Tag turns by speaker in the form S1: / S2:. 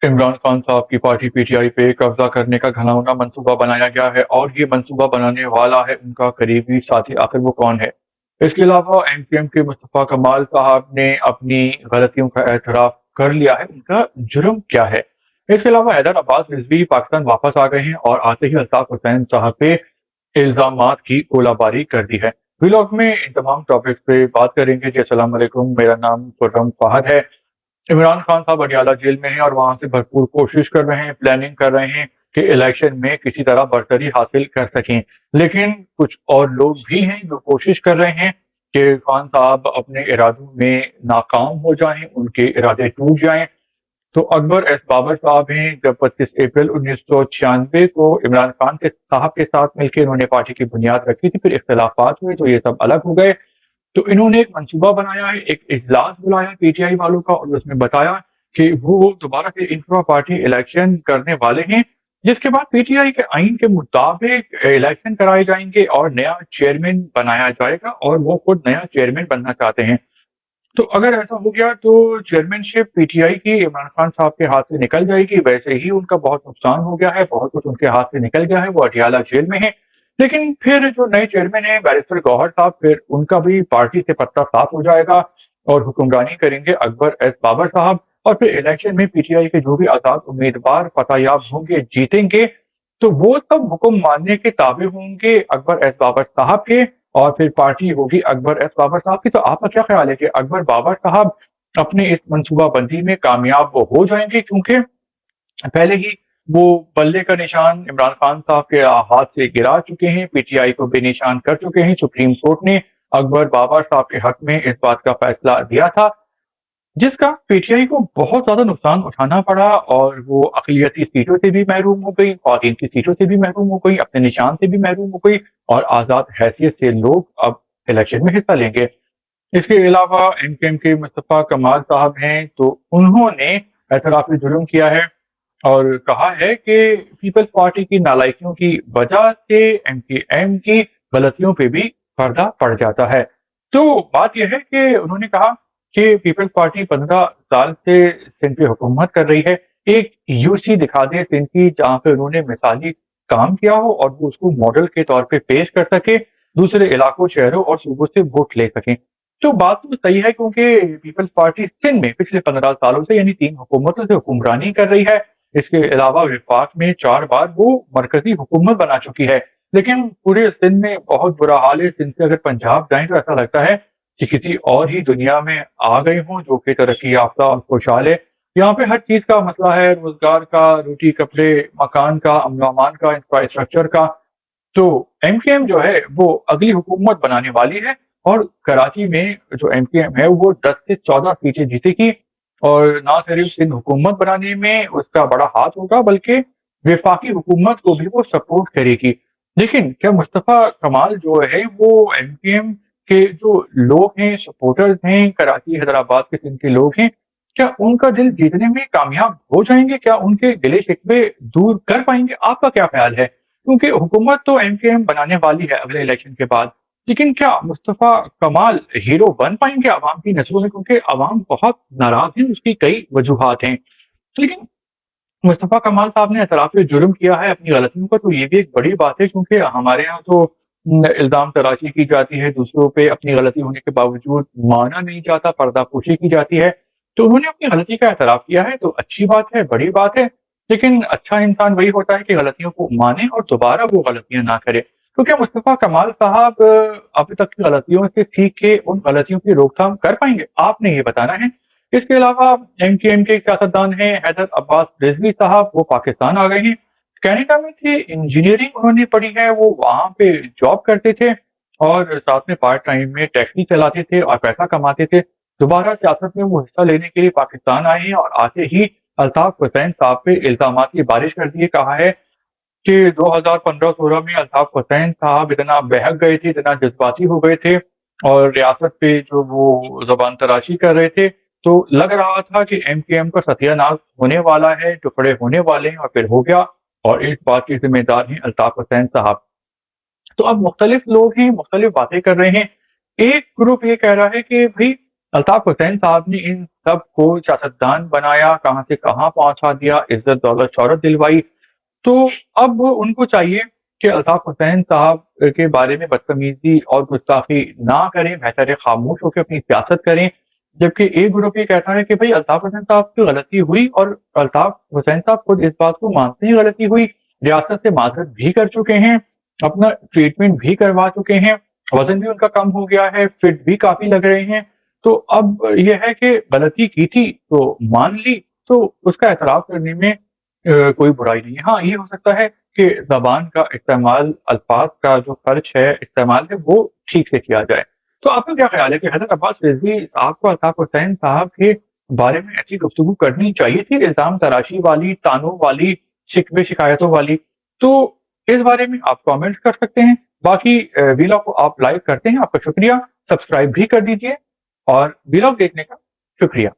S1: इमरान खान साहब की party PTI पे कब्जा करने का घिनौना मंसूबा बनाया गया है और ये मंसूबा बनाने वाला है उनका करीबी साथी। आखिर वो कौन है? इसके अलावा एमकेएम के मुस्तफा कमाल साहब ने अपनी गलतियों का एतराफ कर लिया है, उनका जुर्म क्या है? इसके अलावा हैदर अब्बास रिजवी पाकिस्तान वापस आ गए हैं और आते ही अल्ताफ हुसैन साहब पे इल्जामात की गोलाबारी कर दी है। व्लॉग में इन तमाम टॉपिक्स पे बात करेंगे। जी अस्सलाम वालेकुम, मेरा नाम खुर्रम फहद है। इमरान खान साहब अडियाला जेल में हैं और वहां से भरपूर कोशिश कर रहे हैं, प्लानिंग कर रहे हैं कि इलेक्शन में किसी तरह बरतरी हासिल कर सकें। लेकिन कुछ और लोग भी हैं जो कोशिश कर रहे हैं कि खान साहब अपने इरादों में नाकाम हो जाएं, उनके इरादे टूट जाएं। तो अकबर एस बाबर साहब हैं, जब 25 अप्रैल 1996 को इमरान खान के साहब के साथ मिलकर इन्होंने पार्टी की बुनियाद रखी थी, फिर इख्तलाफात हुए तो ये सब अलग हो गए। तो इन्होंने एक मंसूबा बनाया है, एक इजलास बुलाया पीटीआई वालों का और उसमें बताया कि वो दोबारा से इंट्रा पार्टी इलेक्शन करने वाले हैं, जिसके बाद पीटीआई के आइन के मुताबिक इलेक्शन कराए जाएंगे और नया चेयरमैन बनाया जाएगा और वो खुद नया चेयरमैन बनना चाहते हैं। तो अगर ऐसा हो गया तो चेयरमैनशिप पीटीआई की इमरान खान साहब के हाथ से निकल जाएगी। वैसे ही उनका बहुत नुकसान हो गया है, बहुत कुछ उनके हाथ से निकल गया है, वो अटियाला जेल में है। लेकिन फिर जो नए चेयरमैन है बैरिस्टर गौहर साहब, फिर उनका भी पार्टी से पत्ता साफ हो जाएगा और हुक्मरानी करेंगे अकबर एस बाबर साहब। और फिर इलेक्शन में पीटीआई के जो भी आजाद उम्मीदवार फतेहयाब होंगे, जीतेंगे, तो वो सब हुक्म मानने के ताबे होंगे अकबर एस बाबर साहब के और फिर पार्टी होगी अकबर एस बाबर साहब की। तो आपका क्या ख्याल है कि अकबर बाबर साहब अपने इस मंसूबाबंदी में कामयाब वो हो जाएंगे? क्योंकि पहले ही वो बल्ले का निशान इमरान खान साहब के हाथ से गिरा चुके हैं, पीटीआई को बेनिशान कर चुके हैं। सुप्रीम कोर्ट ने अकबर बाबर साहब के हक में इस बात का फैसला दिया था, जिसका पीटीआई को बहुत ज्यादा नुकसान उठाना पड़ा और वो अकलियती सीटों से भी महरूम हो गई, ख्वातीन की सीटों से भी महरूम हो गई, अपने निशान से भी महरूम हो गई और आजाद हैसियत से लोग अब इलेक्शन में हिस्सा लेंगे। इसके अलावा एमकेएम के मुस्तफा कमाल साहब हैं, तो उन्होंने एतराफी जुल्म किया है और कहा है कि पीपल्स पार्टी की नालायकियों की वजह से एमकेएम की गलतियों पे भी पर्दा पड़ जाता है। तो बात यह है कि उन्होंने कहा कि पीपल्स पार्टी 15 साल से सिंध पे हुकूमत कर रही है, एक यूसी दिखा दे सिंध की जहां पे उन्होंने मिसाली काम किया हो और वो उसको मॉडल के तौर पे पेश कर सके, दूसरे इलाकों, शहरों और सूबों से वोट ले सकें। तो बात तो सही है क्योंकि पीपल्स पार्टी सिंध में पिछले 15 सालों से यानी 3 हुकूमतों से हुक्मरानी कर रही है। इसके अलावा विफाक में 4 बार वो मरकजी हुकूमत बना चुकी है। लेकिन पूरे सिंध में बहुत बुरा हाल है। सिंध से अगर पंजाब जाएं तो ऐसा लगता है कि किसी और ही दुनिया में आ गए हों, जो कि तरक्की याफ्ता और खुशहाल है। यहाँ पे हर चीज का मसला है, रोजगार का, रोटी कपड़े, मकान का, अमन अमान का, इंफ्रास्ट्रक्चर का। तो एमकेएम जो है वो अगली हुकूमत बनाने वाली है और कराची में जो एमकेएम है वो 10 से 14 सीटें जीतेगी और ना सिर्फ सिंध हुकूमत बनाने में उसका बड़ा हाथ होगा बल्कि वफाकी हुकूमत को भी वो सपोर्ट करेगी। लेकिन क्या मुस्तफा कमाल जो है वो एमकेएम के जो लोग हैं, सपोर्टर्स हैं, कराची हैदराबाद के सिंध के लोग हैं, क्या उनका दिल जीतने में कामयाब हो जाएंगे? क्या उनके गिले शिकवे दूर कर पाएंगे? आपका क्या ख्याल है? क्योंकि हुकूमत तो एमकेएम बनाने वाली है अगले इलेक्शन के बाद, लेकिन क्या मुस्तफा कमाल हीरो बन पाएंगे आवाम की नजरों में? क्योंकि आवाम बहुत नाराज है, उसकी कई वजूहात हैं। लेकिन मुस्तफा कमाल साहब ने एतराफ़ जुर्म किया है अपनी गलतियों का, तो ये भी एक बड़ी बात है क्योंकि हमारे यहाँ तो इल्जाम तराशी की जाती है, दूसरों पे अपनी गलती होने के बावजूद माना नहीं जाता, पर्दापोशी की जाती है। तो उन्होंने अपनी गलती का एतराफ़ किया है तो अच्छी बात है, बड़ी बात है। लेकिन अच्छा इंसान वही होता है कि गलतियों को माने और दोबारा वो गलतियां ना करे। तो क्या मुस्तफा कमाल साहब अभी तक की गलतियों से सीख के उन गलतियों की रोकथाम कर पाएंगे? आपने ये बताना है। इसके अलावा एमकेएम के सियासतदान हैं हैदर अब्बास रिजवी साहब, वो पाकिस्तान आ गए हैं। कनाडा में थे, इंजीनियरिंग उन्होंने पढ़ी है, वो वहां पे जॉब करते थे और साथ में पार्ट टाइम में टैक्सी चलाते थे और पैसा कमाते थे। दोबारा सियासत में वो हिस्सा लेने के लिए पाकिस्तान आए हैं और आते ही अल्ताफ हुसैन साहब पे इल्जामात की बारिश कर दिए। कहा है कि 2015-16 में अल्ताफ हुसैन साहब इतना बहक गए थे, इतना जज्बाती हो गए थे और रियासत पे जो वो जबान तराशी कर रहे थे, तो लग रहा था कि एमकेएम का सत्यानाश होने वाला है, टुकड़े होने वाले हैं, और फिर हो गया। और इस बात के जिम्मेदार हैं अल्ताफ हुसैन साहब। तो अब मुख्तलिफ लोग हैं, मुख्तलिफ बातें कर रहे हैं। एक ग्रुप ये कह रहा है कि भाई अल्ताफ हुसैन साहब ने इन सब को सियासतदान बनाया, कहाँ से कहाँ पहुंचा दिया, इज्जत दौलत शोहरत दिलवाई। तो अब उनको चाहिए कि अल्ताफ हुसैन साहब के बारे में बदतमीजी और गुस्ताखी ना करें, बेहतर है खामोश होकर अपनी सियासत करें। जबकि एक ग्रुप ये कहता है कि भाई अल्ताफ हुसैन साहब की गलती हुई, और अल्ताफ हुसैन साहब खुद इस बात को मानते ही गलती हुई, रियासत से माजरत भी कर चुके हैं, अपना ट्रीटमेंट भी करवा चुके हैं, वजन भी उनका कम हो गया है, फिट भी काफी लग रहे हैं। तो अब यह है कि गलती की थी तो मान ली, तो उसका एतराफ करने में कोई बुराई नहीं है। हाँ, ये हो सकता है कि जबान का इस्तेमाल, अल्फाज का जो खर्च है, इस्तेमाल है, वो ठीक से किया जाए। तो आपका क्या ख्याल है कि हज़रत अब्बास रिजवी साहब को अल्ताफ हुसैन साहब के बारे में ऐसी गुफ्तगू करनी चाहिए थी, इल्जाम तराशी वाली, तानों वाली, शिकवे शिकायतों वाली? तो इस बारे में आप कमेंट्स कर सकते हैं। बाकी वीलॉग को आप लाइक करते हैं, आपका शुक्रिया। सब्सक्राइब भी कर दीजिए, और वीलॉग देखने का शुक्रिया।